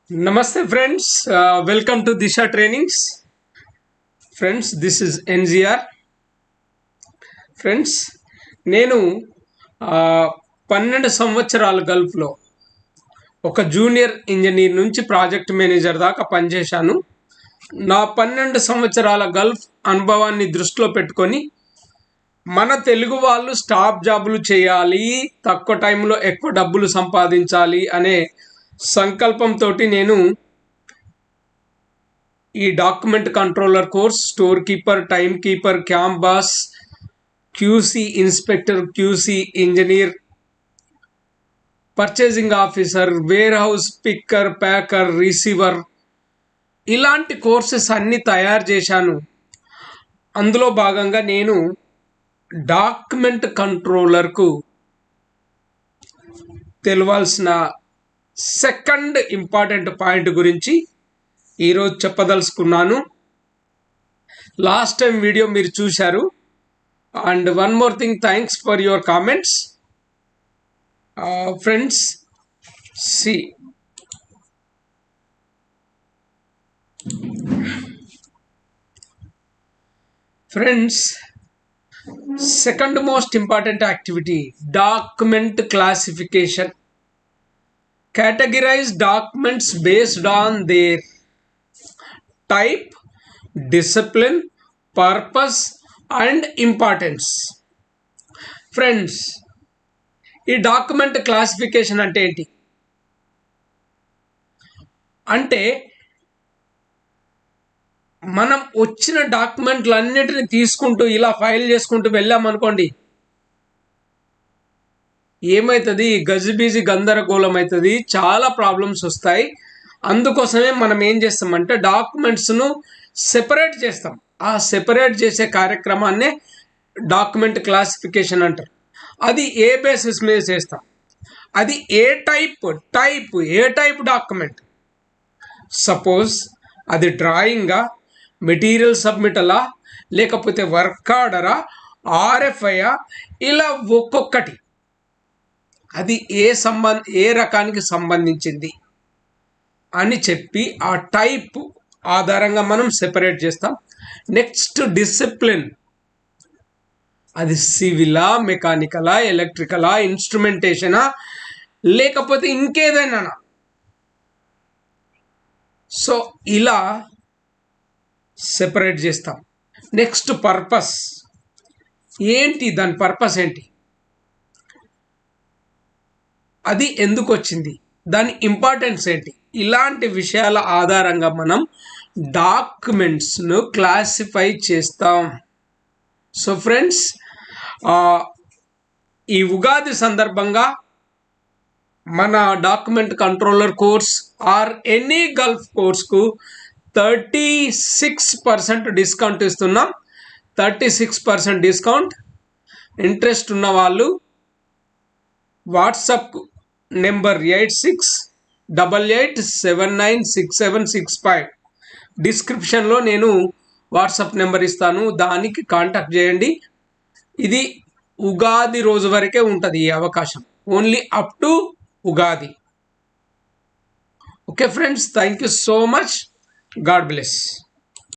Namaste friends, welcome to Disha Trainings. Friends, this is NZR. Friends, నేను 12 సంవత్సరాల గల్ఫ్లో ఒక junior engineer నుంచి project manager దాకా పనిచేశాను. నా 12 సంవత్సరాల గల్ఫ్ అనుభవాన్ని దృష్టిలో పెట్టుకొని మన తెలుగు వాళ్ళు స్టాప్ జాబులు చేయాలి, తక్కువ టైంలో ఎక్కువ డబ్బులు సంపాదించాలి అనే సంకల్పంతో నేను ఈ document controller course, store keeper, time keeper, camp boss, QC inspector, QC engineer, purchasing officer, warehouse picker, packer, receiver ఇలాంటి కోర్సెస్ అన్నీ తయారు చేశాను. అందులో భాగంగా నేను డాక్యుమెంట్ కంట్రోలర్కు తెలవాల్సిన సెకండ్ ఇంపార్టెంట్ పాయింట్ గురించి ఈరోజు చెప్పదలుచుకున్నాను. లాస్ట్ టైం వీడియో మీరు చూశారు. And one more thing, thanks for your comments. Friends, see friends, second most important activity document classification. Categorize documents based on their type, discipline, purpose and importance. Friends, ఈ document classification అంటే ఏంటి అంటే మనం వచ్చిన డాక్యుమెంట్లన్నిటిని తీసుకుంటూ ఇలా ఫైల్ చేసుకుంటూ వెళ్ళామనుకోండి, ఏమవుతుంది, గజిబిజి గందరగోళం అవుతుంది, చాలా ప్రాబ్లమ్స్ వస్తాయి. అందుకోసమే మనం ఏం చేస్తామంటే డాక్యుమెంట్స్ను సెపరేట్ చేస్తాం. ఆ సెపరేట్ చేసే కార్యక్రమాన్నే డాక్యుమెంట్ క్లాసిఫికేషన్ అంటారు. అది ఏ బేసిస్ మీద చేస్తాం, అది ఏ టైప్ డాక్యుమెంట్. సపోజ్ అది డ్రాయింగా, మెటీరియల్ సబ్మిటలా, లేకపోతే వర్క్ ఆర్డరా, ఆర్ఎఫ్ఐయా, ఇలా ఒక్కొక్కటి అది ఏ రకానికి సంబంధించింది అని చెప్పి ఆ టైప్ ఆధారంగా మనం సెపరేట్ చేస్తాం. నెక్స్ట్ డిసిప్లిన్, అది సివిలా, మెకానికలా, ఎలక్ట్రికలా, ఇన్స్ట్రుమెంటేషనా, లేకపోతే ఇంకేదైనా. సో ఇలా సెపరేట్ చేస్తాం. నెక్స్ట్ పర్పస్ ఏంటి, దాని పర్పస్ ఏంటి, అది ఎందుకు వచ్చింది, దాని ఇంపార్టెన్స్ ఏంటి, ఇలాంటి విషయాల ఆధారంగా మనం డాక్యుమెంట్స్ను క్లాసిఫై చేస్తాం. సో ఫ్రెండ్స్, ఈ ఉగాది సందర్భంగా మన document controller course or any Gulf కోర్స్కు 36% డిస్కౌంట్ ఇస్తున్నాం. 36% డిస్కౌంట్. ఇంట్రెస్ట్ ఉన్న వాళ్ళు వాట్సాప్ నెంబర్ 8688796765 డిస్క్రిప్షన్లో నేను వాట్సాప్ నెంబర్ ఇస్తాను, దానికి కాంటాక్ట్ చేయండి. ఇది ఉగాది రోజు వరకే ఉంటుంది ఈ అవకాశం, only up to Ugadi. Okay friends, thank you so much. God bless.